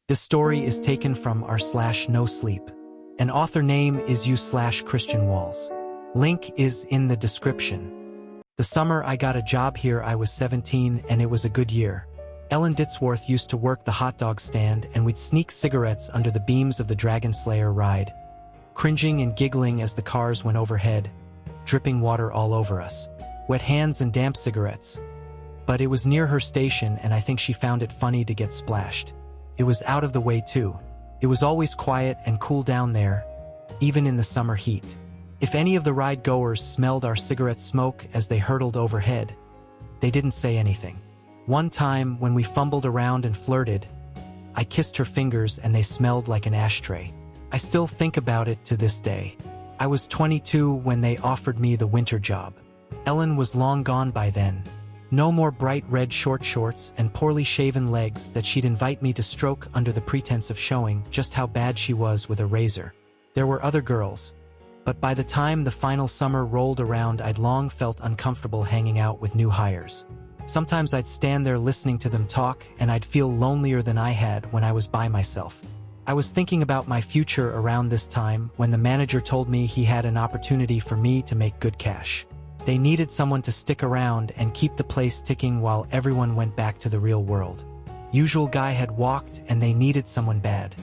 This story is taken from r/no sleep. An author name is u/Christian Walls. Link is in the description. The summer I got a job here I was 17 and it was a good year. Ellen Ditzworth used to work the hot dog stand and we'd sneak cigarettes under the beams of the Dragon Slayer ride, cringing and giggling as the cars went overhead, dripping water all over us. Wet hands and damp cigarettes. But it was near her station and I think she found it funny to get splashed. It was out of the way too. It was always quiet and cool down there, even in the summer heat. If any of the ride-goers smelled our cigarette smoke as they hurtled overhead, they didn't say anything. One time, when we fumbled around and flirted, I kissed her fingers and they smelled like an ashtray. I still think about it to this day. I was 22 when they offered me the winter job. Ellen was long gone by then. No more bright red short shorts and poorly shaven legs that she'd invite me to stroke under the pretense of showing just how bad she was with a razor. There were other girls, but by the time the final summer rolled around I'd long felt uncomfortable hanging out with new hires. Sometimes I'd stand there listening to them talk and I'd feel lonelier than I had when I was by myself. I was thinking about my future around this time when the manager told me he had an opportunity for me to make good cash. They needed someone to stick around and keep the place ticking while everyone went back to the real world. Usual guy had walked and they needed someone bad.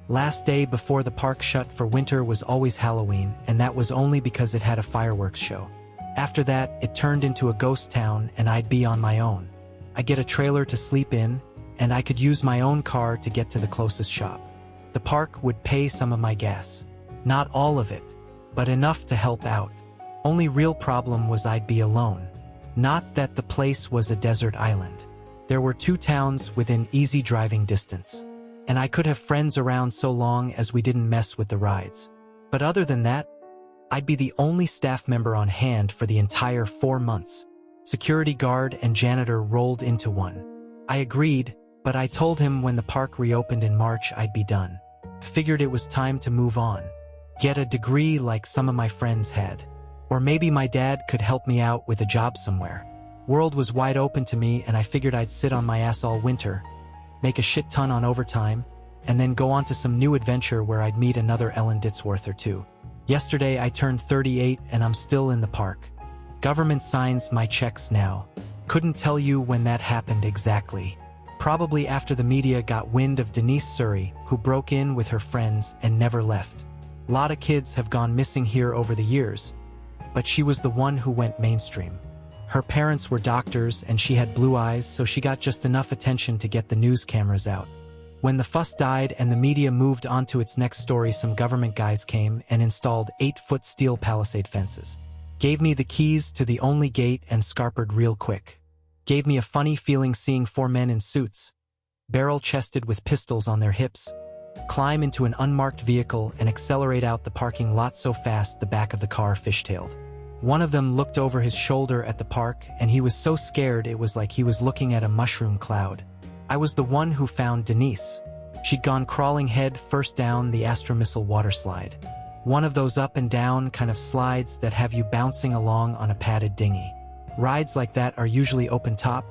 Last day before the park shut for winter was always Halloween, and that was only because it had a fireworks show. After that, it turned into a ghost town and I'd be on my own. I'd get a trailer to sleep in, and I could use my own car to get to the closest shop. The park would pay some of my gas. Not all of it, but enough to help out. Only real problem was I'd be alone. Not that the place was a desert island. There were 2 towns within easy driving distance. And I could have friends around so long as we didn't mess with the rides. But other than that, I'd be the only staff member on hand for the entire 4 months. Security guard and janitor rolled into one. I agreed, but I told him when the park reopened in March I'd be done. Figured it was time to move on. Get a degree like some of my friends had. Or maybe my dad could help me out with a job somewhere. World was wide open to me and I figured I'd sit on my ass all winter, make a shit ton on overtime, and then go on to some new adventure where I'd meet another Ellen Ditzworth or 2. Yesterday I turned 38 and I'm still in the park. Government signs my checks now. Couldn't tell you when that happened exactly. Probably after the media got wind of Denise Surrey, who broke in with her friends and never left. Lot of kids have gone missing here over the years, but she was the one who went mainstream. Her parents were doctors and she had blue eyes, so she got just enough attention to get the news cameras out. When the fuss died and the media moved on to its next story, some government guys came and installed 8-foot steel palisade fences. Gave me the keys to the only gate and scarpered real quick. Gave me a funny feeling seeing 4 men in suits, barrel-chested with pistols on their hips, climb into an unmarked vehicle and accelerate out the parking lot so fast the back of the car fishtailed. One of them looked over his shoulder at the park and he was so scared it was like he was looking at a mushroom cloud. I was the one who found Denise. She'd gone crawling head first down the Astromissile water slide. One of those up and down kind of slides that have you bouncing along on a padded dinghy. Rides like that are usually open top,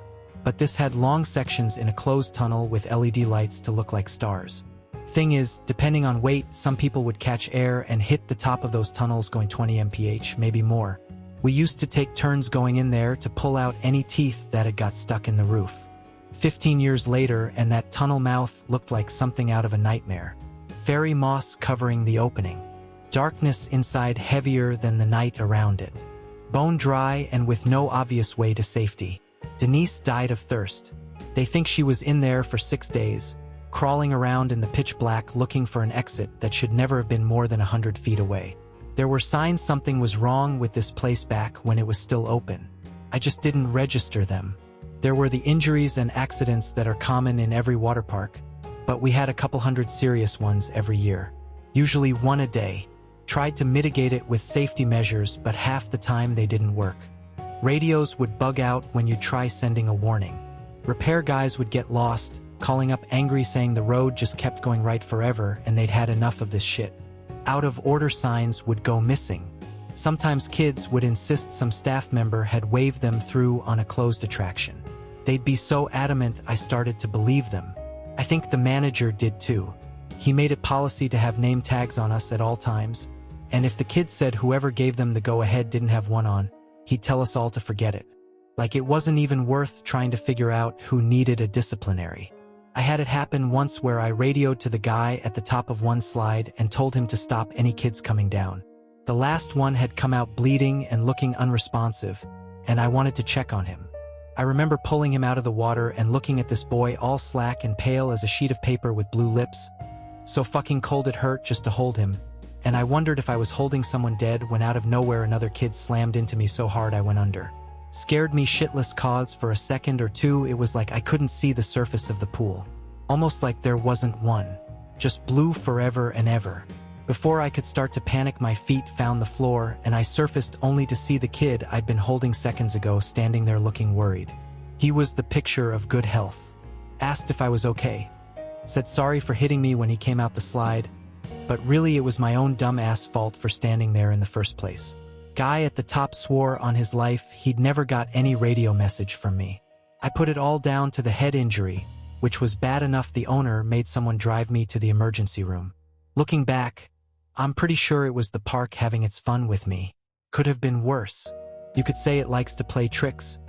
but this had long sections in a closed tunnel with LED lights to look like stars. Thing is, depending on weight, some people would catch air and hit the top of those tunnels going 20 mph, maybe more. We used to take turns going in there to pull out any teeth that had got stuck in the roof. 15 years later, and that tunnel mouth looked like something out of a nightmare. Fairy moss covering the opening. Darkness inside heavier than the night around it. Bone dry and with no obvious way to safety. Denise died of thirst. They think she was in there for 6 days, crawling around in the pitch black looking for an exit that should never have been more than 100 feet away. There were signs something was wrong with this place back when it was still open. I just didn't register them. There were the injuries and accidents that are common in every water park, but we had a couple hundred serious ones every year. Usually 1 a day. Tried to mitigate it with safety measures, but half the time they didn't work. Radios would bug out when you try sending a warning. Repair guys would get lost, calling up angry saying the road just kept going right forever and they'd had enough of this shit. Out of order signs would go missing. Sometimes kids would insist some staff member had waved them through on a closed attraction. They'd be so adamant I started to believe them. I think the manager did too. He made it policy to have name tags on us at all times, and if the kids said whoever gave them the go-ahead didn't have one on, he'd tell us all to forget it. Like it wasn't even worth trying to figure out who needed a disciplinary. I had it happen once where I radioed to the guy at the top of one slide and told him to stop any kids coming down. The last one had come out bleeding and looking unresponsive, and I wanted to check on him. I remember pulling him out of the water and looking at this boy all slack and pale as a sheet of paper with blue lips. So fucking cold it hurt just to hold him, and I wondered if I was holding someone dead when out of nowhere another kid slammed into me so hard I went under. Scared me shitless cause for a second or two. It was like I couldn't see the surface of the pool. Almost like there wasn't one. Just blue forever and ever. Before I could start to panic, my feet found the floor and I surfaced only to see the kid I'd been holding seconds ago standing there looking worried. He was the picture of good health. Asked if I was okay. Said sorry for hitting me when he came out the slide, but really it was my own dumb ass fault for standing there in the first place. Guy at the top swore on his life he'd never got any radio message from me. I put it all down to the head injury, which was bad enough the owner made someone drive me to the emergency room. Looking back, I'm pretty sure it was the park having its fun with me. Could have been worse. You could say it likes to play tricks,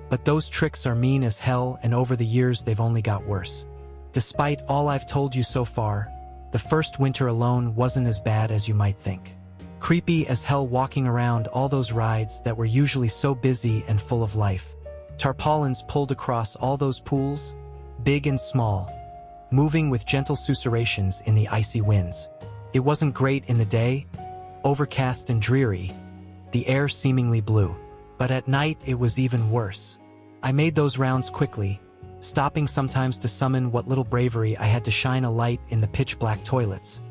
but those tricks are mean as hell, and over the years they've only got worse. Despite all I've told you so far, the first winter alone wasn't as bad as you might think. Creepy as hell walking around all those rides that were usually so busy and full of life. Tarpaulins pulled across all those pools, big and small, moving with gentle susurrations in the icy winds. It wasn't great in the day, overcast and dreary, the air seemingly blue. But at night it was even worse. I made those rounds quickly, stopping sometimes to summon what little bravery I had to shine a light in the pitch-black toilets,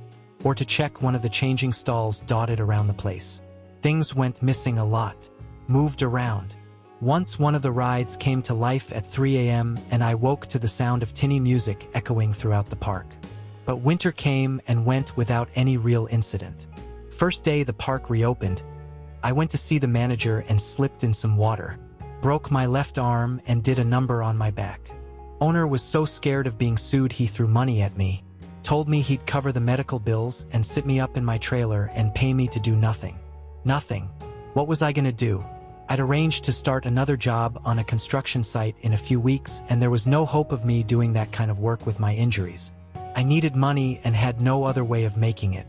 or to check one of the changing stalls dotted around the place. Things went missing a lot, moved around. Once one of the rides came to life at 3 a.m. and I woke to the sound of tinny music echoing throughout the park. But winter came and went without any real incident. First day the park reopened, I went to see the manager and slipped in some water, broke my left arm and did a number on my back. Owner was so scared of being sued he threw money at me, told me he'd cover the medical bills and sit me up in my trailer and pay me to do nothing. Nothing. What was I gonna do? I'd arranged to start another job on a construction site in a few weeks, and there was no hope of me doing that kind of work with my injuries. I needed money and had no other way of making it.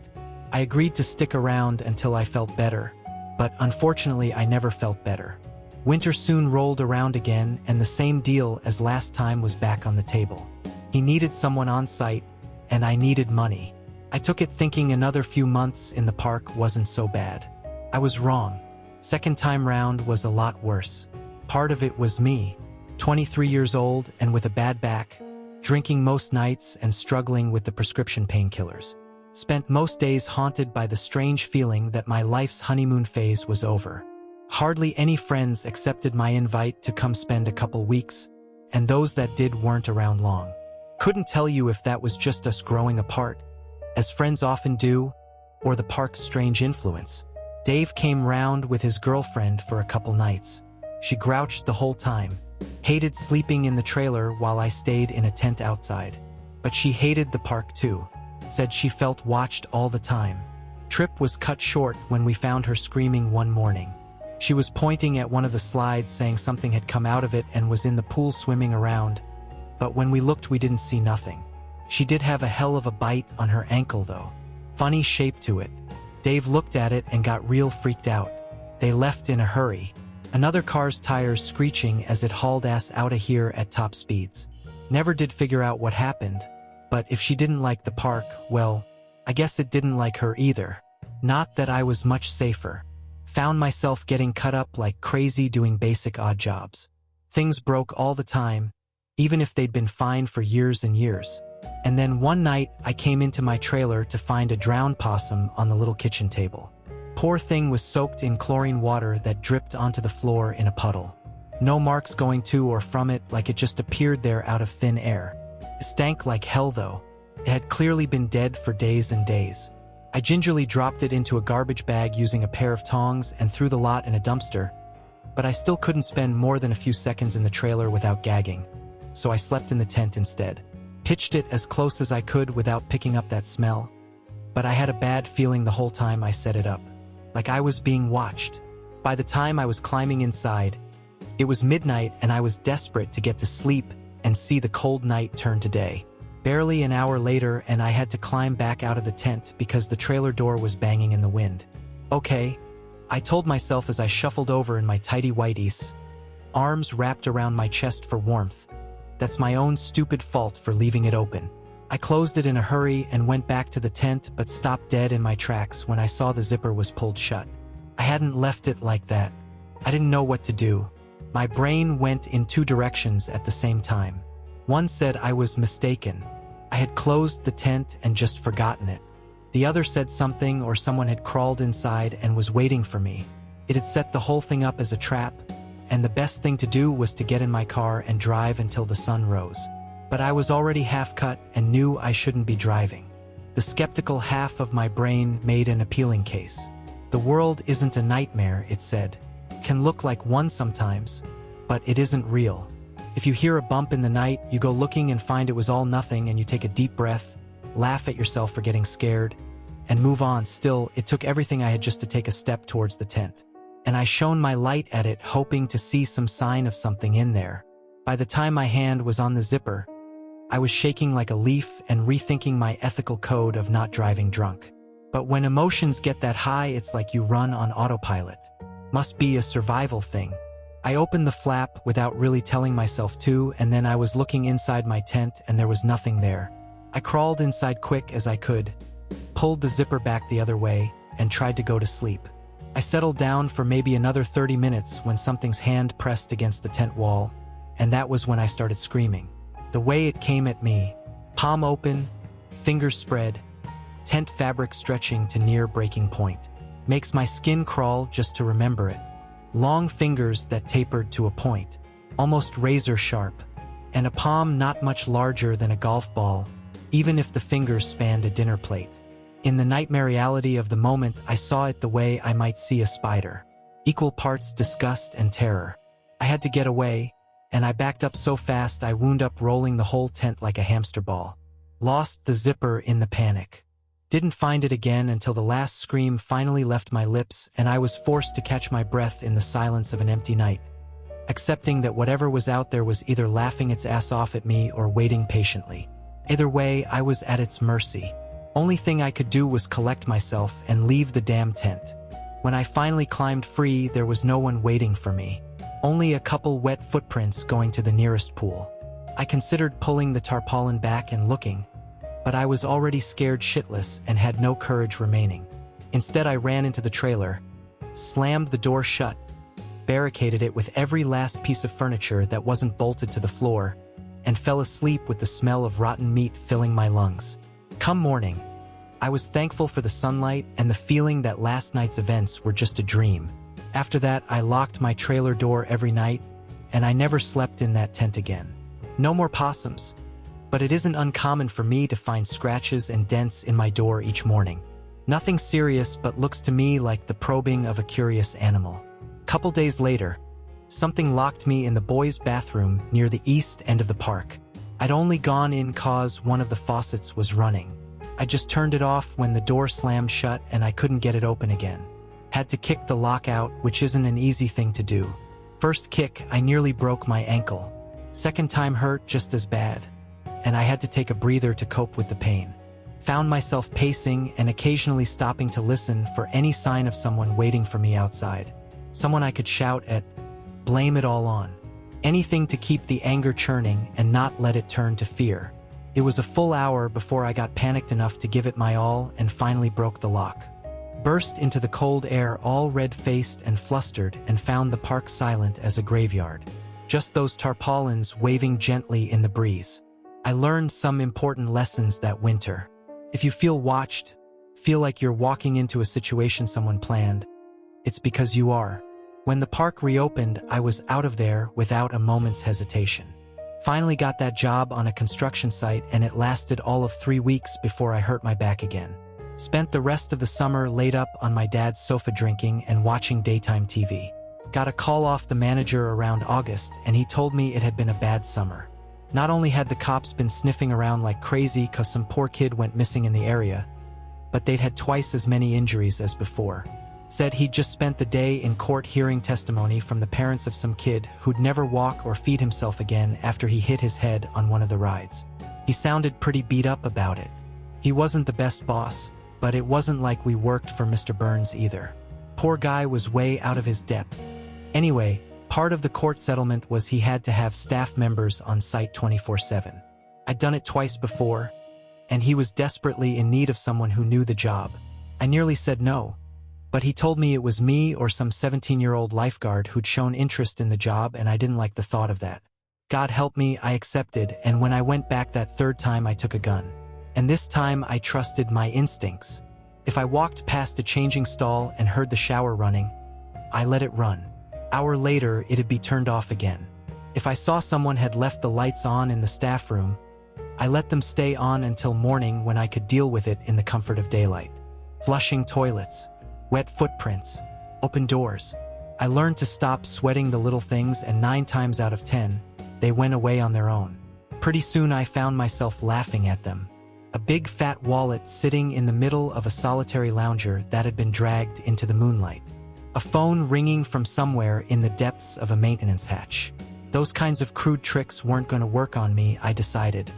I agreed to stick around until I felt better, but unfortunately I never felt better. Winter soon rolled around again, and the same deal as last time was back on the table. He needed someone on site, and I needed money. I took it thinking another few months in the park wasn't so bad. I was wrong. Second time round was a lot worse. Part of it was me, 23 years old and with a bad back, drinking most nights and struggling with the prescription painkillers. Spent most days haunted by the strange feeling that my life's honeymoon phase was over. Hardly any friends accepted my invite to come spend a couple weeks, and those that did weren't around long. Couldn't tell you if that was just us growing apart, as friends often do, or the park's strange influence. Dave came round with his girlfriend for a couple nights. She grouched the whole time, hated sleeping in the trailer while I stayed in a tent outside. But she hated the park too, said she felt watched all the time. Trip was cut short when we found her screaming one morning. She was pointing at one of the slides saying something had come out of it and was in the pool swimming around, but when we looked we didn't see nothing. She did have a hell of a bite on her ankle though. Funny shape to it. Dave looked at it and got real freaked out. They left in a hurry. Another car's tires screeching as it hauled ass out of here at top speeds. Never did figure out what happened, but if she didn't like the park, well, I guess it didn't like her either. Not that I was much safer. Found myself getting cut up like crazy doing basic odd jobs. Things broke all the time, even if they'd been fine for years and years. And then one night I came into my trailer to find a drowned possum on the little kitchen table. Poor thing was soaked in chlorine water that dripped onto the floor in a puddle. No marks going to or from it, like it just appeared there out of thin air. It stank like hell though. It had clearly been dead for days and days. I gingerly dropped it into a garbage bag using a pair of tongs and threw the lot in a dumpster, but I still couldn't spend more than a few seconds in the trailer without gagging, so I slept in the tent instead. Pitched it as close as I could without picking up that smell. But I had a bad feeling the whole time I set it up. Like I was being watched. By the time I was climbing inside, it was midnight and I was desperate to get to sleep and see the cold night turn to day. Barely an hour later and I had to climb back out of the tent because the trailer door was banging in the wind. Okay, I told myself as I shuffled over in my tidy whiteies, arms wrapped around my chest for warmth. That's my own stupid fault for leaving it open. I closed it in a hurry and went back to the tent but stopped dead in my tracks when I saw the zipper was pulled shut. I hadn't left it like that. I didn't know what to do. My brain went in two directions at the same time. One said I was mistaken. I had closed the tent and just forgotten it. The other said something or someone had crawled inside and was waiting for me. It had set the whole thing up as a trap, and the best thing to do was to get in my car and drive until the sun rose. But I was already half-cut and knew I shouldn't be driving. The skeptical half of my brain made an appealing case. The world isn't a nightmare, it said. Can look like one sometimes, but it isn't real. If you hear a bump in the night, you go looking and find it was all nothing and you take a deep breath, laugh at yourself for getting scared, and move on. Still, it took everything I had just to take a step towards the tent. And I shone my light at it, hoping to see some sign of something in there. By the time my hand was on the zipper, I was shaking like a leaf and rethinking my ethical code of not driving drunk. But when emotions get that high, it's like you run on autopilot. Must be a survival thing. I opened the flap without really telling myself to, and then I was looking inside my tent and there was nothing there. I crawled inside quick as I could, pulled the zipper back the other way, and tried to go to sleep. I settled down for maybe another 30 minutes when something's hand pressed against the tent wall, and that was when I started screaming. The way it came at me, palm open, fingers spread, tent fabric stretching to near breaking point. Makes my skin crawl just to remember it. Long fingers that tapered to a point, almost razor sharp, and a palm not much larger than a golf ball, even if the fingers spanned a dinner plate. In the nightmare reality of the moment, I saw it the way I might see a spider. Equal parts disgust and terror. I had to get away, and I backed up so fast I wound up rolling the whole tent like a hamster ball. Lost the zipper in the panic. Didn't find it again until the last scream finally left my lips and I was forced to catch my breath in the silence of an empty night, accepting that whatever was out there was either laughing its ass off at me or waiting patiently. Either way, I was at its mercy. Only thing I could do was collect myself and leave the damn tent. When I finally climbed free, there was no one waiting for me. Only a couple wet footprints going to the nearest pool. I considered pulling the tarpaulin back and looking, but I was already scared shitless and had no courage remaining. Instead, I ran into the trailer, slammed the door shut, barricaded it with every last piece of furniture that wasn't bolted to the floor, and fell asleep with the smell of rotten meat filling my lungs. Come morning, I was thankful for the sunlight and the feeling that last night's events were just a dream. After that, I locked my trailer door every night, and I never slept in that tent again. No more possums. But it isn't uncommon for me to find scratches and dents in my door each morning. Nothing serious, but looks to me like the probing of a curious animal. Couple days later, something locked me in the boys' bathroom near the east end of the park. I'd only gone in cause one of the faucets was running. I just turned it off when the door slammed shut and I couldn't get it open again. Had to kick the lock out, which isn't an easy thing to do. First kick, I nearly broke my ankle. Second time hurt just as bad, and I had to take a breather to cope with the pain. Found myself pacing and occasionally stopping to listen for any sign of someone waiting for me outside. Someone I could shout at, blame it all on. Anything to keep the anger churning and not let it turn to fear. It was a full hour before I got panicked enough to give it my all and finally broke the lock. Burst into the cold air all red-faced and flustered and found the park silent as a graveyard. Just those tarpaulins waving gently in the breeze. I learned some important lessons that winter. If you feel watched, feel like you're walking into a situation someone planned, it's because you are. When the park reopened, I was out of there without a moment's hesitation. Finally got that job on a construction site and it lasted all of 3 weeks before I hurt my back again. Spent the rest of the summer laid up on my dad's sofa drinking and watching daytime TV. Got a call off the manager around August and he told me it had been a bad summer. Not only had the cops been sniffing around like crazy 'cause some poor kid went missing in the area, but they'd had twice as many injuries as before. Said he'd just spent the day in court hearing testimony from the parents of some kid who'd never walk or feed himself again after he hit his head on one of the rides. He sounded pretty beat up about it. He wasn't the best boss, but it wasn't like we worked for Mr. Burns either. Poor guy was way out of his depth. Anyway, part of the court settlement was he had to have staff members on site 24/7. I'd done it twice before, and he was desperately in need of someone who knew the job. I nearly said no, but he told me it was me or some 17-year-old lifeguard who'd shown interest in the job, and I didn't like the thought of that. God help me, I accepted, and when I went back that third time I took a gun. And this time I trusted my instincts. If I walked past a changing stall and heard the shower running, I let it run. Hour later, it'd be turned off again. If I saw someone had left the lights on in the staff room, I let them stay on until morning when I could deal with it in the comfort of daylight. Flushing toilets, wet footprints, open doors. I learned to stop sweating the little things, and 9 times out of 10, they went away on their own. Pretty soon I found myself laughing at them. A big fat wallet sitting in the middle of a solitary lounger that had been dragged into the moonlight. A phone ringing from somewhere in the depths of a maintenance hatch. Those kinds of crude tricks weren't going to work on me, I decided.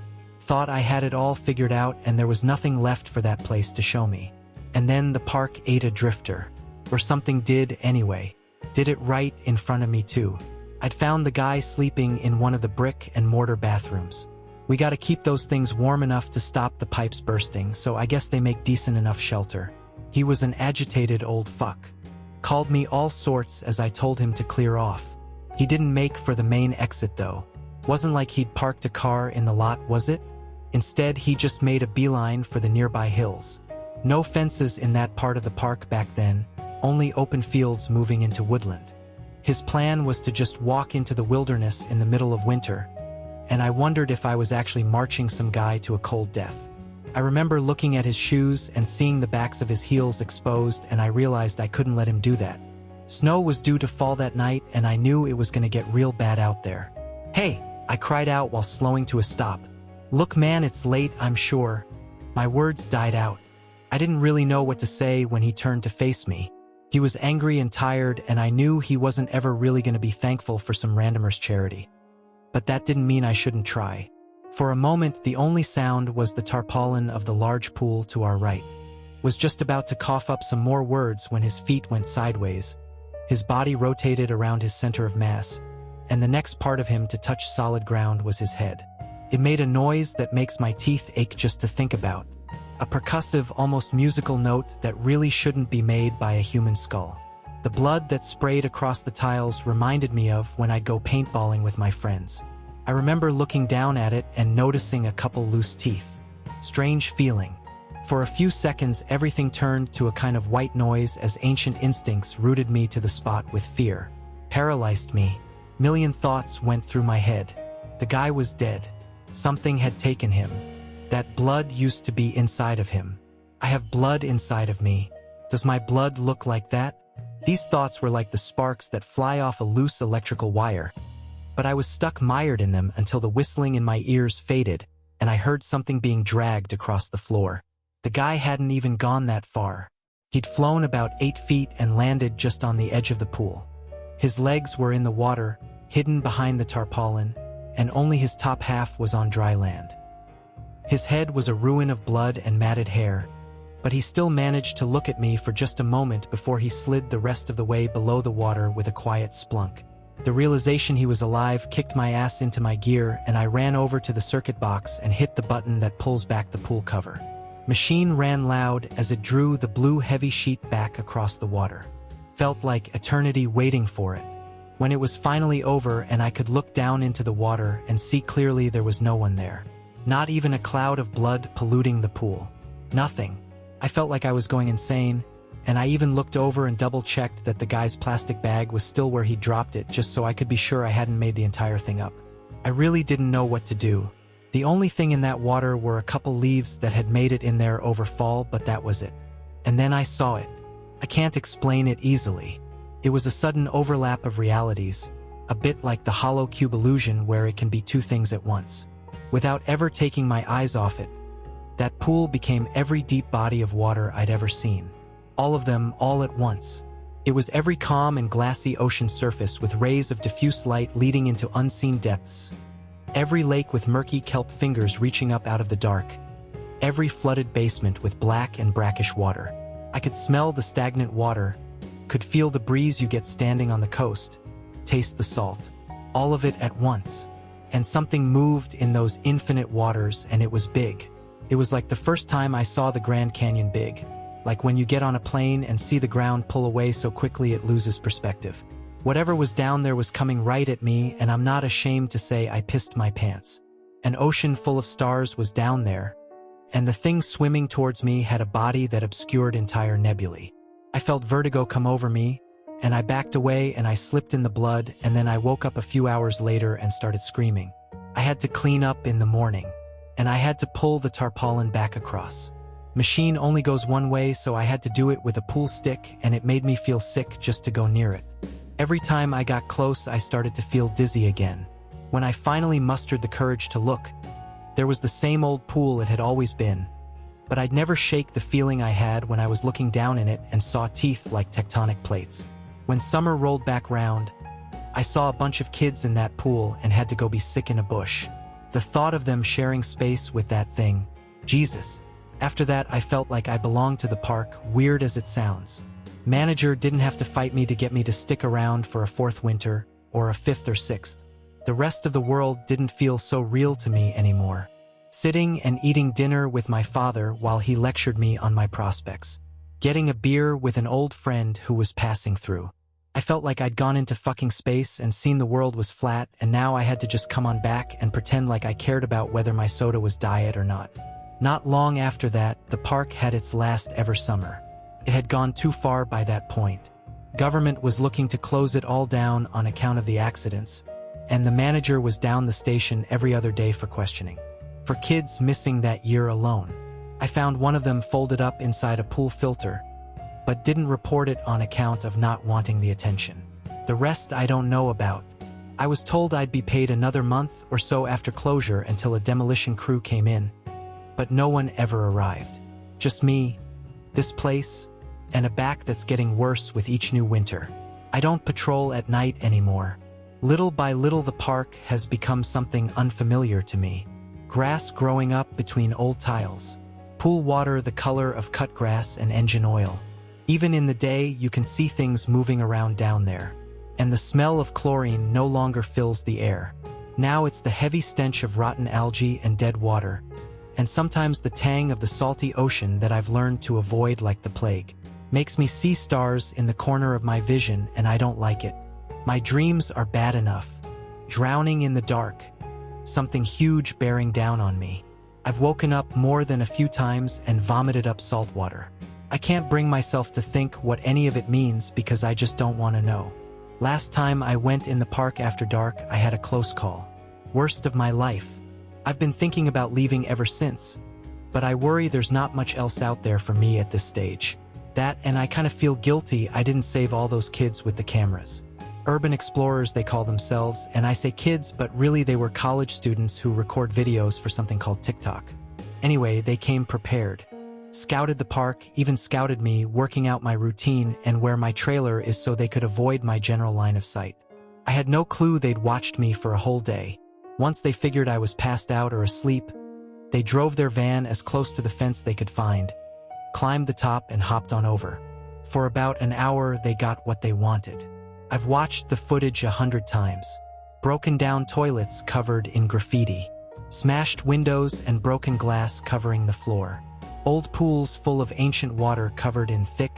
Thought I had it all figured out, and there was nothing left for that place to show me. And then the park ate a drifter. Or something did anyway. Did it right in front of me too. I'd found the guy sleeping in one of the brick and mortar bathrooms. We gotta keep those things warm enough to stop the pipes bursting, so I guess they make decent enough shelter. He was an agitated old fuck. Called me all sorts as I told him to clear off. He didn't make for the main exit though. Wasn't like he'd parked a car in the lot, was it? Instead, he just made a beeline for the nearby hills. No fences in that part of the park back then, only open fields moving into woodland. His plan was to just walk into the wilderness in the middle of winter, and I wondered if I was actually marching some guy to a cold death. I remember looking at his shoes and seeing the backs of his heels exposed, and I realized I couldn't let him do that. Snow was due to fall that night, and I knew it was going to get real bad out there. "Hey!" I cried out while slowing to a stop. "Look man, it's late, I'm sure." My words died out. I didn't really know what to say when he turned to face me. He was angry and tired, and I knew he wasn't ever really going to be thankful for some randomer's charity. But that didn't mean I shouldn't try. For a moment, the only sound was the tarpaulin of the large pool to our right. Was just about to cough up some more words when his feet went sideways. His body rotated around his center of mass, and the next part of him to touch solid ground was his head. It made a noise that makes my teeth ache just to think about. A percussive, almost musical note that really shouldn't be made by a human skull. The blood that sprayed across the tiles reminded me of when I'd go paintballing with my friends. I remember looking down at it and noticing a couple loose teeth. Strange feeling. For a few seconds, everything turned to a kind of white noise as ancient instincts rooted me to the spot with fear. Paralyzed me. Million thoughts went through my head. The guy was dead. Something had taken him. That blood used to be inside of him. I have blood inside of me. Does my blood look like that? These thoughts were like the sparks that fly off a loose electrical wire. But I was stuck mired in them until the whistling in my ears faded, and I heard something being dragged across the floor. The guy hadn't even gone that far. He'd flown about 8 feet and landed just on the edge of the pool. His legs were in the water, hidden behind the tarpaulin, and only his top half was on dry land. His head was a ruin of blood and matted hair, but he still managed to look at me for just a moment before he slid the rest of the way below the water with a quiet splunk. The realization he was alive kicked my ass into my gear, and I ran over to the circuit box and hit the button that pulls back the pool cover. Machine ran loud as it drew the blue heavy sheet back across the water. Felt like eternity waiting for it. When it was finally over and I could look down into the water and see clearly, there was no one there. Not even a cloud of blood polluting the pool. Nothing. I felt like I was going insane, and I even looked over and double-checked that the guy's plastic bag was still where he dropped it, just so I could be sure I hadn't made the entire thing up. I really didn't know what to do. The only thing in that water were a couple leaves that had made it in there over fall, but that was it. And then I saw it. I can't explain it easily. It was a sudden overlap of realities. a bit like the hollow cube illusion where it can be two things at once. Without ever taking my eyes off it, that pool became every deep body of water I'd ever seen. All of them, all at once. It was every calm and glassy ocean surface with rays of diffuse light leading into unseen depths. Every lake with murky kelp fingers reaching up out of the dark. Every flooded basement with black and brackish water. I could smell the stagnant water, could feel the breeze you get standing on the coast, taste the salt. All of it at once. And something moved in those infinite waters, and it was big. It was like the first time I saw the Grand Canyon big. Like when you get on a plane and see the ground pull away so quickly it loses perspective. Whatever was down there was coming right at me, and I'm not ashamed to say I pissed my pants. An ocean full of stars was down there, and the thing swimming towards me had a body that obscured entire nebulae. I felt vertigo come over me, and I backed away and I slipped in the blood, and then I woke up a few hours later and started screaming. I had to clean up in the morning, and I had to pull the tarpaulin back across. Machine only goes one way, so I had to do it with a pool stick, and it made me feel sick just to go near it. Every time I got close, I started to feel dizzy again. When I finally mustered the courage to look, there was the same old pool it had always been. But I'd never shake the feeling I had when I was looking down in it and saw teeth like tectonic plates. When summer rolled back round, I saw a bunch of kids in that pool and had to go be sick in a bush. The thought of them sharing space with that thing, Jesus. After that, I felt like I belonged to the park, weird as it sounds. Manager didn't have to fight me to get me to stick around for a fourth winter, or a fifth or sixth. The rest of the world didn't feel so real to me anymore. Sitting and eating dinner with my father while he lectured me on my prospects. Getting a beer with an old friend who was passing through. I felt like I'd gone into fucking space and seen the world was flat, and now I had to just come on back and pretend like I cared about whether my soda was diet or not. Not long after that, the park had its last ever summer. It had gone too far by that point. Government was looking to close it all down on account of the accidents, and the manager was down the station every other day for questioning. For kids missing that year alone. I found one of them folded up inside a pool filter, but didn't report it on account of not wanting the attention. The rest I don't know about. I was told I'd be paid another month or so after closure until a demolition crew came in. But no one ever arrived. Just me, this place, and a back that's getting worse with each new winter. I don't patrol at night anymore. Little by little the park has become something unfamiliar to me. Grass growing up between old tiles. Pool water the color of cut grass and engine oil. Even in the day, you can see things moving around down there. And the smell of chlorine no longer fills the air. Now it's the heavy stench of rotten algae and dead water. And sometimes the tang of the salty ocean that I've learned to avoid like the plague. Makes me see stars in the corner of my vision, and I don't like it. My dreams are bad enough. Drowning in the dark. Something huge bearing down on me. I've woken up more than a few times and vomited up salt water. I can't bring myself to think what any of it means because I just don't want to know. Last time I went in the park after dark, I had a close call. Worst of my life. I've been thinking about leaving ever since, but I worry there's not much else out there for me at this stage. That, and I kind of feel guilty I didn't save all those kids with the cameras. Urban explorers they call themselves, and I say kids, but really they were college students who record videos for something called TikTok. Anyway, they came prepared. Scouted the park, even scouted me, working out my routine and where my trailer is so they could avoid my general line of sight. I had no clue they'd watched me for a whole day. Once they figured I was passed out or asleep, they drove their van as close to the fence they could find, climbed the top and hopped on over. For about an hour, they got what they wanted. I've watched the footage 100 times. Broken down toilets covered in graffiti. Smashed windows and broken glass covering the floor. Old pools full of ancient water covered in thick,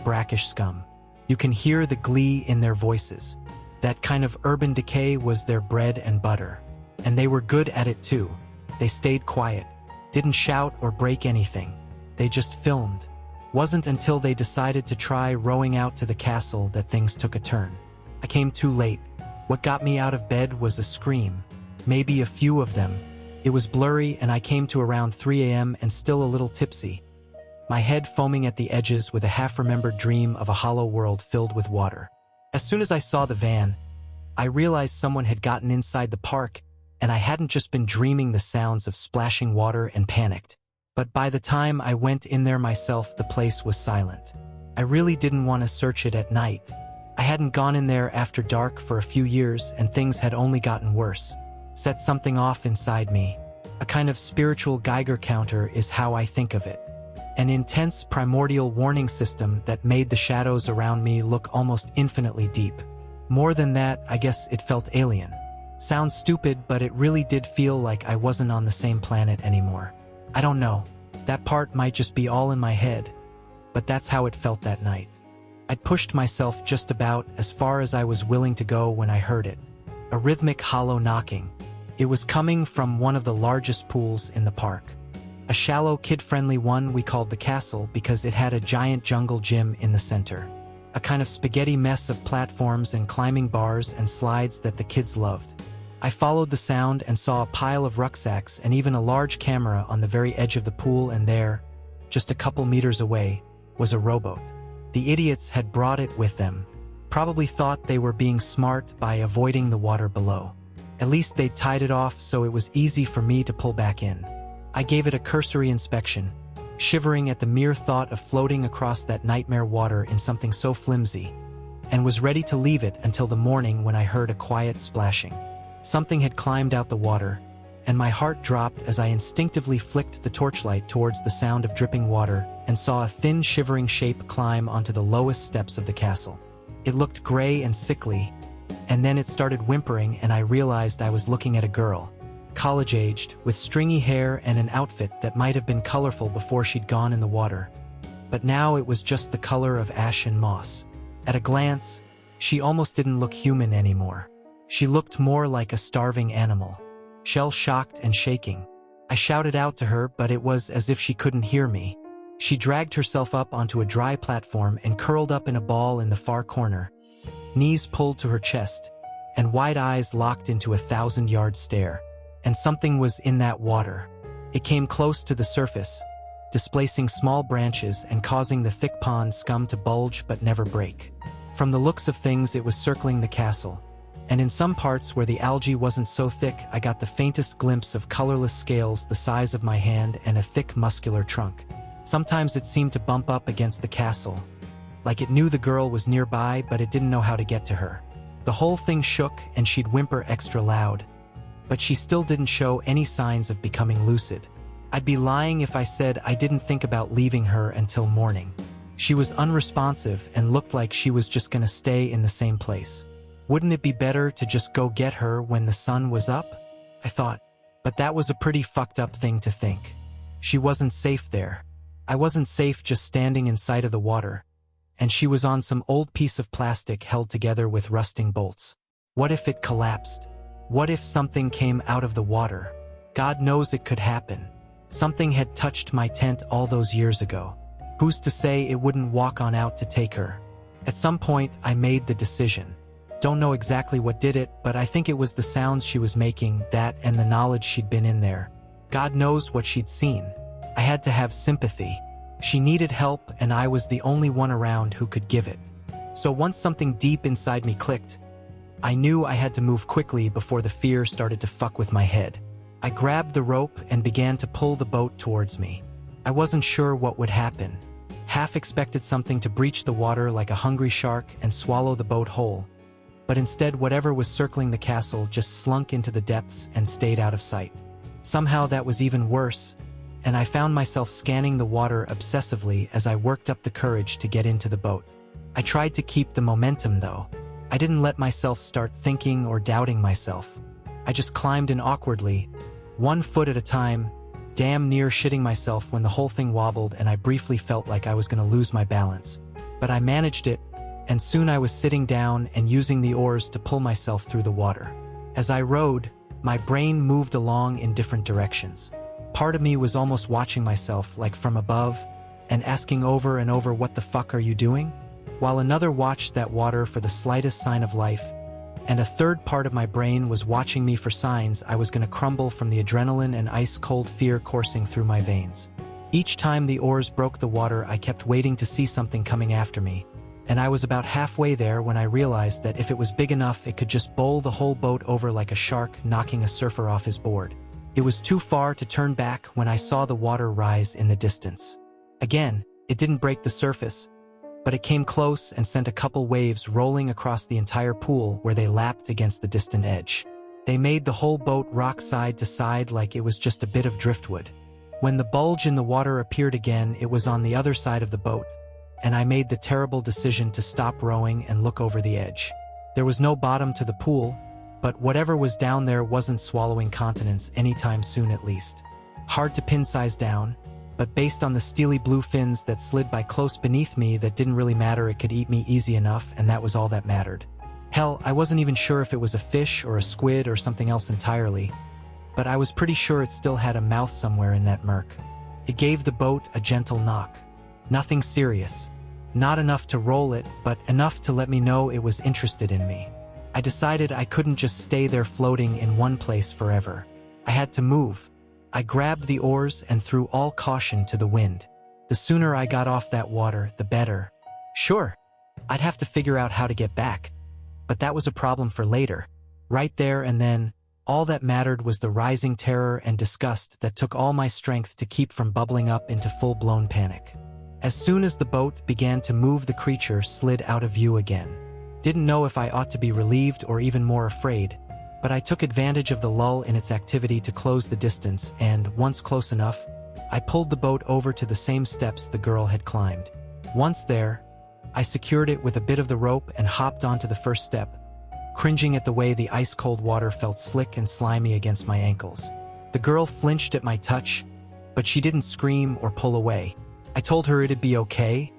brackish scum. You can hear the glee in their voices. That kind of urban decay was their bread and butter. And they were good at it too. They stayed quiet, didn't shout or break anything. They just filmed. Wasn't until they decided to try rowing out to the castle that things took a turn. I came too late. What got me out of bed was a scream. Maybe a few of them. It was blurry and I came to around 3 a.m. and still a little tipsy. My head foaming at the edges with a half-remembered dream of a hollow world filled with water. As soon as I saw the van, I realized someone had gotten inside the park, and I hadn't just been dreaming the sounds of splashing water and panicked. But by the time I went in there myself, the place was silent. I really didn't want to search it at night. I hadn't gone in there after dark for a few years, and things had only gotten worse. Set something off inside me. A kind of spiritual Geiger counter is how I think of it. An intense primordial warning system that made the shadows around me look almost infinitely deep. More than that, I guess it felt alien. Sounds stupid, but it really did feel like I wasn't on the same planet anymore. I don't know. That part might just be all in my head, but that's how it felt that night. I'd pushed myself just about as far as I was willing to go when I heard it. A rhythmic, hollow knocking. It was coming from one of the largest pools in the park. A shallow, kid-friendly one we called the castle because it had a giant jungle gym in the center. A kind of spaghetti mess of platforms and climbing bars and slides that the kids loved. I followed the sound and saw a pile of rucksacks and even a large camera on the very edge of the pool, and there, just a couple meters away, was a rowboat. The idiots had brought it with them. Probably thought they were being smart by avoiding the water below. At least they'd tied it off so it was easy for me to pull back in. I gave it a cursory inspection, shivering at the mere thought of floating across that nightmare water in something so flimsy, and was ready to leave it until the morning when I heard a quiet splashing. Something had climbed out the water, and my heart dropped as I instinctively flicked the torchlight towards the sound of dripping water and saw a thin, shivering shape climb onto the lowest steps of the castle. It looked gray and sickly, and then it started whimpering, and I realized I was looking at a girl, college-aged, with stringy hair and an outfit that might have been colorful before she'd gone in the water. But now it was just the color of ash and moss. At a glance, she almost didn't look human anymore. She looked more like a starving animal, shell-shocked and shaking. I shouted out to her, but it was as if she couldn't hear me. She dragged herself up onto a dry platform and curled up in a ball in the far corner, knees pulled to her chest, and wide eyes locked into a 1,000-yard stare. And something was in that water. It came close to the surface, displacing small branches and causing the thick pond scum to bulge but never break. From the looks of things, it was circling the castle, and in some parts where the algae wasn't so thick, I got the faintest glimpse of colorless scales the size of my hand and a thick muscular trunk. Sometimes it seemed to bump up against the castle, like it knew the girl was nearby, but it didn't know how to get to her. The whole thing shook, and she'd whimper extra loud, but she still didn't show any signs of becoming lucid. I'd be lying if I said I didn't think about leaving her until morning. She was unresponsive and looked like she was just gonna stay in the same place. Wouldn't it be better to just go get her when the sun was up? I thought, but that was a pretty fucked up thing to think. She wasn't safe there. I wasn't safe just standing in sight of the water, and she was on some old piece of plastic held together with rusting bolts. What if it collapsed? What if something came out of the water? God knows it could happen. Something had touched my tent all those years ago. Who's to say it wouldn't walk on out to take her? At some point, I made the decision. Don't know exactly what did it, but I think it was the sounds she was making, that and the knowledge she'd been in there. God knows what she'd seen. I had to have sympathy. She needed help, and I was the only one around who could give it. So once something deep inside me clicked, I knew I had to move quickly before the fear started to fuck with my head. I grabbed the rope and began to pull the boat towards me. I wasn't sure what would happen. Half expected something to breach the water like a hungry shark and swallow the boat whole. But instead, whatever was circling the castle just slunk into the depths and stayed out of sight. Somehow that was even worse, and I found myself scanning the water obsessively as I worked up the courage to get into the boat. I tried to keep the momentum, though. I didn't let myself start thinking or doubting myself. I just climbed in awkwardly, 1 foot at a time, damn near shitting myself when the whole thing wobbled and I briefly felt like I was going to lose my balance. But I managed it, and soon I was sitting down and using the oars to pull myself through the water. As I rowed, my brain moved along in different directions. Part of me was almost watching myself, like from above, and asking over and over, what the fuck are you doing? While another watched that water for the slightest sign of life, and a third part of my brain was watching me for signs I was going to crumble from the adrenaline and ice-cold fear coursing through my veins. Each time the oars broke the water, I kept waiting to see something coming after me, and I was about halfway there when I realized that if it was big enough, it could just bowl the whole boat over like a shark, knocking a surfer off his board. It was too far to turn back when I saw the water rise in the distance. Again, it didn't break the surface, but it came close and sent a couple waves rolling across the entire pool where they lapped against the distant edge. They made the whole boat rock side to side like it was just a bit of driftwood. When the bulge in the water appeared again, it was on the other side of the boat, and I made the terrible decision to stop rowing and look over the edge. There was no bottom to the pool, but whatever was down there wasn't swallowing continents anytime soon at least. Hard to pin size down, but based on the steely blue fins that slid by close beneath me, that didn't really matter. It could eat me easy enough, and that was all that mattered. Hell, I wasn't even sure if it was a fish or a squid or something else entirely, but I was pretty sure it still had a mouth somewhere in that murk. It gave the boat a gentle knock. Nothing serious. Not enough to roll it, but enough to let me know it was interested in me. I decided I couldn't just stay there floating in one place forever. I had to move. I grabbed the oars and threw all caution to the wind. The sooner I got off that water, the better. Sure, I'd have to figure out how to get back, but that was a problem for later. Right there and then, all that mattered was the rising terror and disgust that took all my strength to keep from bubbling up into full-blown panic. As soon as the boat began to move, the creature slid out of view again. Didn't know if I ought to be relieved or even more afraid, but I took advantage of the lull in its activity to close the distance, and once close enough, I pulled the boat over to the same steps the girl had climbed. Once there, I secured it with a bit of the rope and hopped onto the first step, cringing at the way the ice-cold water felt slick and slimy against my ankles. The girl flinched at my touch, but she didn't scream or pull away. I told her it'd be okay,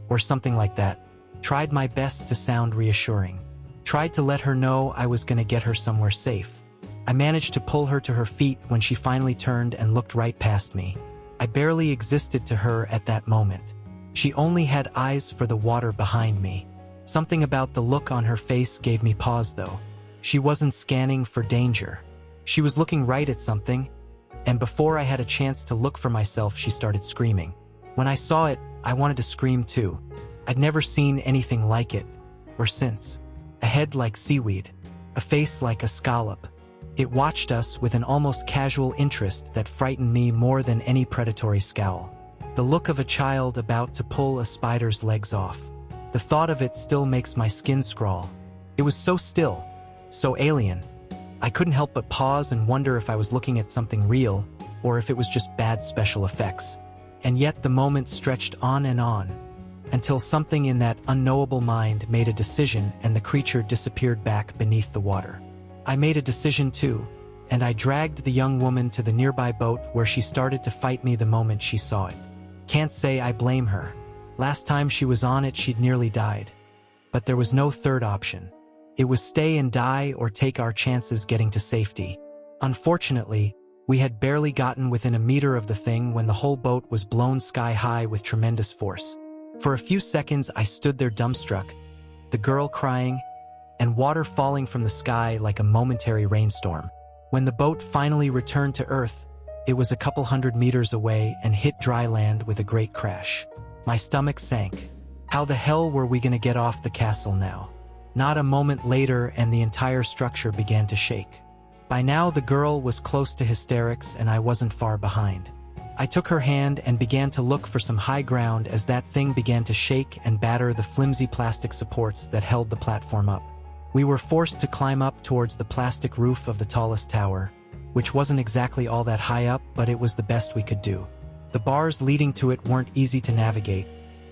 or something like that. Tried my best to sound reassuring. Tried to let her know I was gonna get her somewhere safe. I managed to pull her to her feet when she finally turned and looked right past me. I barely existed to her at that moment. She only had eyes for the water behind me. Something about the look on her face gave me pause though. She wasn't scanning for danger. She was looking right at something, and before I had a chance to look for myself, she started screaming. When I saw it, I wanted to scream too. I'd never seen anything like it, or since. A head like seaweed, a face like a scallop. It watched us with an almost casual interest that frightened me more than any predatory scowl. The look of a child about to pull a spider's legs off. The thought of it still makes my skin crawl. It was so still, so alien. I couldn't help but pause and wonder if I was looking at something real, or if it was just bad special effects. And yet the moment stretched on, until something in that unknowable mind made a decision and the creature disappeared back beneath the water. I made a decision too, and I dragged the young woman to the nearby boat where she started to fight me the moment she saw it. Can't say I blame her. Last time she was on it, she'd nearly died. But there was no third option. It was stay and die or take our chances getting to safety. Unfortunately, we had barely gotten within a meter of the thing when the whole boat was blown sky high with tremendous force. For a few seconds I stood there dumbstruck, the girl crying, and water falling from the sky like a momentary rainstorm. When the boat finally returned to Earth, it was a couple 100 meters away and hit dry land with a great crash. My stomach sank. How the hell were we gonna get off the castle now? Not a moment later and the entire structure began to shake. By now the girl was close to hysterics and I wasn't far behind. I took her hand and began to look for some high ground as that thing began to shake and batter the flimsy plastic supports that held the platform up. We were forced to climb up towards the plastic roof of the tallest tower, which wasn't exactly all that high up, but it was the best we could do. The bars leading to it weren't easy to navigate,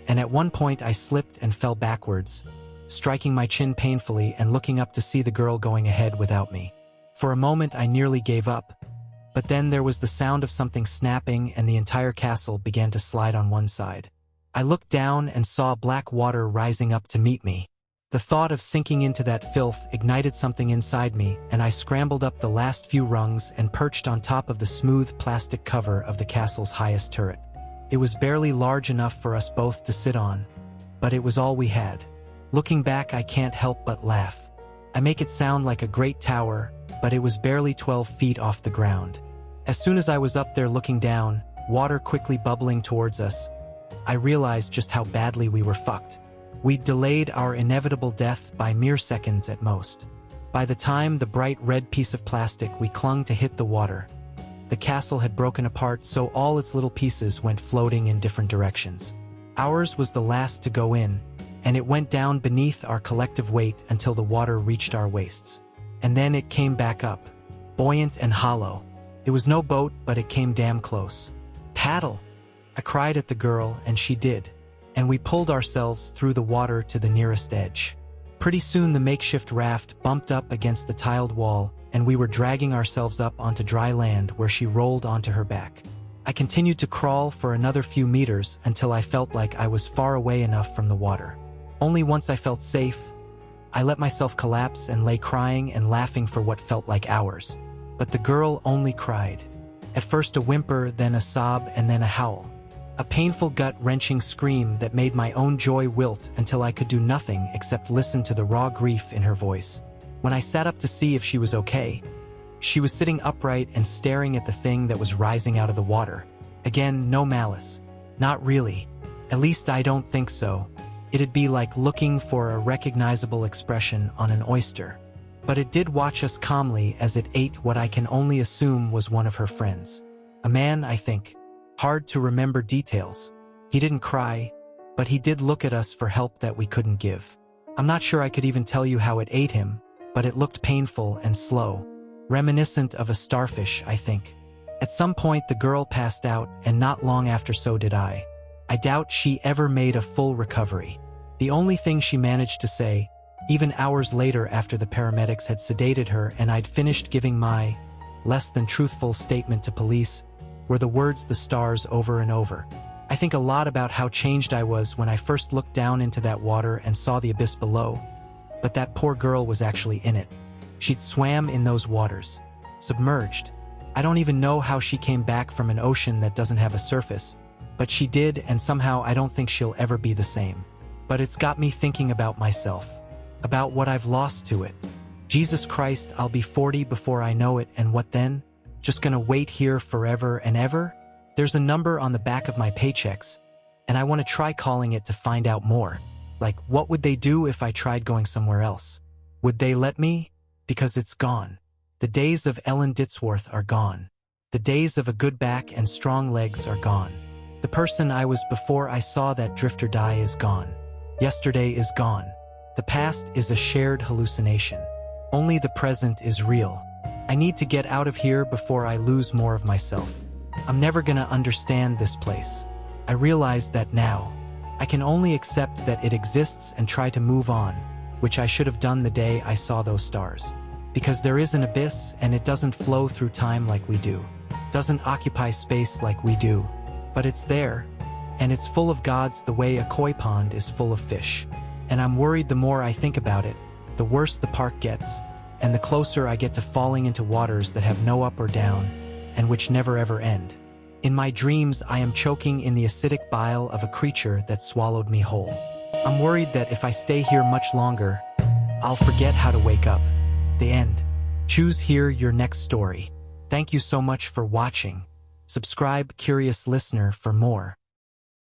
and at one point I slipped and fell backwards, striking my chin painfully and looking up to see the girl going ahead without me. For a moment I nearly gave up, but then there was the sound of something snapping and the entire castle began to slide on one side. I looked down and saw black water rising up to meet me. The thought of sinking into that filth ignited something inside me, and I scrambled up the last few rungs and perched on top of the smooth plastic cover of the castle's highest turret. It was barely large enough for us both to sit on, but it was all we had. Looking back, I can't help but laugh. I make it sound like a great tower, but it was barely 12 feet off the ground. As soon as I was up there looking down, water quickly bubbling towards us, I realized just how badly we were fucked. We delayed our inevitable death by mere seconds at most. By the time the bright red piece of plastic we clung to hit the water, the castle had broken apart, so all its little pieces went floating in different directions. Ours was the last to go in, and it went down beneath our collective weight until the water reached our waists. And then it came back up, buoyant and hollow. It was no boat, but it came damn close. "Paddle!" I cried at the girl, and she did, and we pulled ourselves through the water to the nearest edge. Pretty soon the makeshift raft bumped up against the tiled wall, and we were dragging ourselves up onto dry land where she rolled onto her back. I continued to crawl for another few meters until I felt like I was far away enough from the water. Only once I felt safe, I let myself collapse and lay crying and laughing for what felt like hours. But the girl only cried. At first a whimper, then a sob, and then a howl. A painful gut-wrenching scream that made my own joy wilt until I could do nothing except listen to the raw grief in her voice. When I sat up to see if she was okay, she was sitting upright and staring at the thing that was rising out of the water. Again, no malice. Not really. At least I don't think so. It'd be like looking for a recognizable expression on an oyster. But it did watch us calmly as it ate what I can only assume was one of her friends. A man, I think. Hard to remember details. He didn't cry, but he did look at us for help that we couldn't give. I'm not sure I could even tell you how it ate him, but it looked painful and slow. Reminiscent of a starfish, I think. At some point the girl passed out, and not long after so did I. I doubt she ever made a full recovery. The only thing she managed to say, even hours later after the paramedics had sedated her and I'd finished giving my less than truthful statement to police, were the words "the stars" over and over. I think a lot about how changed I was when I first looked down into that water and saw the abyss below. But that poor girl was actually in it. She'd swam in those waters. Submerged. I don't even know how she came back from an ocean that doesn't have a surface. But she did, and somehow I don't think she'll ever be the same. But it's got me thinking about myself. About what I've lost to it. Jesus Christ, I'll be 40 before I know it, and what then? Just gonna wait here forever and ever? There's a number on the back of my paychecks, and I want to try calling it to find out more. Like, what would they do if I tried going somewhere else? Would they let me? Because it's gone. The days of Ellen Ditsworth are gone. The days of a good back and strong legs are gone. The person I was before I saw that drifter die is gone. Yesterday is gone. The past is a shared hallucination. Only the present is real. I need to get out of here before I lose more of myself. I'm never gonna understand this place. I realize that now. I can only accept that it exists and try to move on, which I should have done the day I saw those stars. Because there is an abyss, and it doesn't flow through time like we do. Doesn't occupy space like we do. But it's there, and it's full of gods the way a koi pond is full of fish. And I'm worried the more I think about it, the worse the park gets, and the closer I get to falling into waters that have no up or down, and which never ever end. In my dreams, I am choking in the acidic bile of a creature that swallowed me whole. I'm worried that if I stay here much longer, I'll forget how to wake up. The end. Choose here your next story. Thank you so much for watching. Subscribe, curious listener, for more.